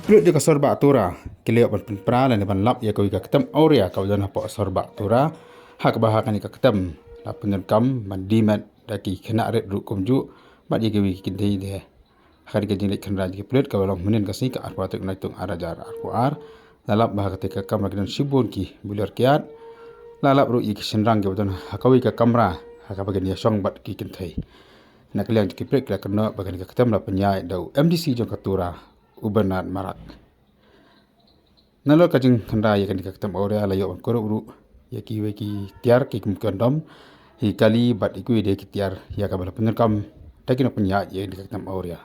Plut juga sorba tura, kileo pan pra lan ban lap ya kau ketem aurea kau jangan po sorba tura, hak bahakan ika ketem la penerkam man dimat daki kena red ru kumju, bat ya kau kinti deh. Hari kerja lek kenra di plut kau long menen kasih ka arwa tuk naitung arajar arwar, lalap bahak ketika kam lagi dan sibun ki bulir kiat, lalap ru ik senrang kau jangan hakau ika kamera, hak bagian ya song bat ki kinti. Nak liang di plut kau kena bagian ika ketem la penyai dau MDC jong katura. Ubernat marak. Nalo kajing kendai kan dikatam aurea layo on koro uru ya ki tiar ki kumkandom hi kali bat iku ide ki tiar ya kabala penerkam takin penya ya dikatam aurea.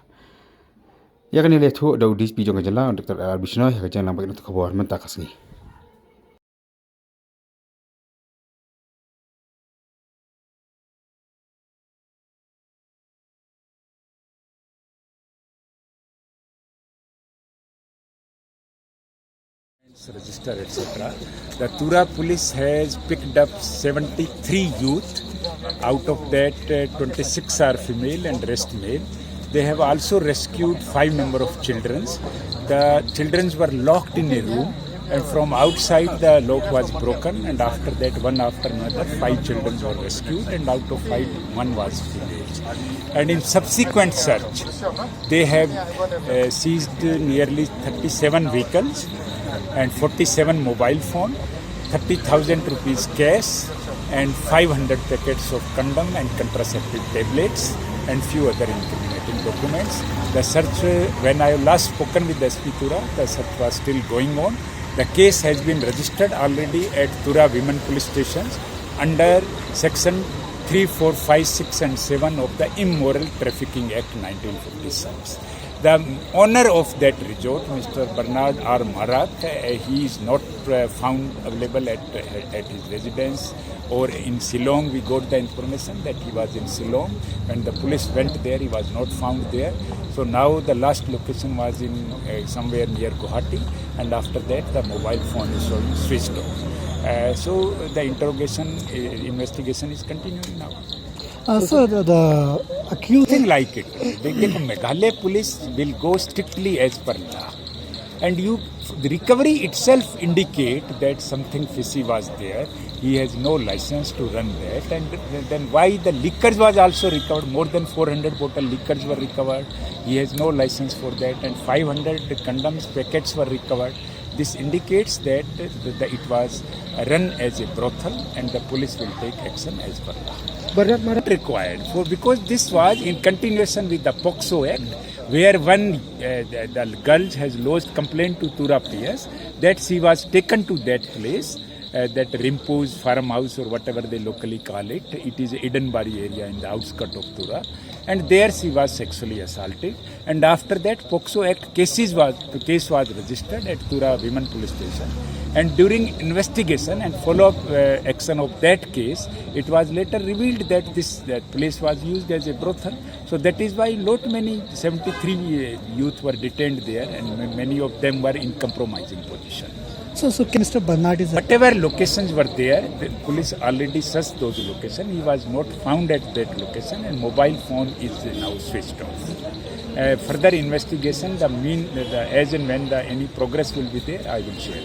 Ya kan ile thu dau dis pi jong jala Dr. Albisno ya kajang lampak untuk kabar mentakasni. Register, etc. The Tura police has picked up 73 youth. Out of that, 26 are female and rest male. They have also rescued 5 number of children. The children were locked in a room, and from outside the lock was broken, and after that, one after another, 5 children were rescued, and out of 5, 1 was female. And in subsequent search, they have seized nearly 37 vehicles and 47 mobile phone, 30,000 rupees cash, and 500 packets of condom and contraceptive tablets, and few other incriminating documents. The search, when I last spoken with the SP Tura, the search was still going on. The case has been registered already at Tura Women Police Stations under Section 3, 4, 5, 6 and 7 of the Immoral Trafficking Act 1956. The owner of that resort, Mr. Bernard R. Marat, he is not found available at his residence or in Shillong. We got the information that he was in Shillong. When the police went there, he was not found there. So now the last location was in somewhere near Guwahati, and after that the mobile phone is switched off. So the investigation is continuing now. So the accused... Nothing like it. Meghalaya police will go strictly as per law. And the recovery itself indicate that something fishy was there. He has no license to run that. And then why the liquors was also recovered? More than 400 bottle liquors were recovered. He has no license for that. And 500 condoms packets were recovered. This indicates that it was run as a brothel, and the police will take action as per law. But not required because this was in continuation with the POCSO Act, where one the girl has lodged complaint to Tura PS that she was taken to that place, that Rimpo's farmhouse or whatever they locally call it. It is Edenbari area in the outskirts of Tura, and there she was sexually assaulted. And after that, POCSO Act case was registered at Tura Women Police Station. And during investigation and follow-up action of that case, it was later revealed that that place was used as a brothel. So that is why many 73 youth were detained there, and many of them were in compromising position. So Mr. Bernard is... Whatever locations were there, the police already searched those locations. He was not found at that location, and mobile phone is now switched off. Further investigation, as and when any progress will be there, I will share.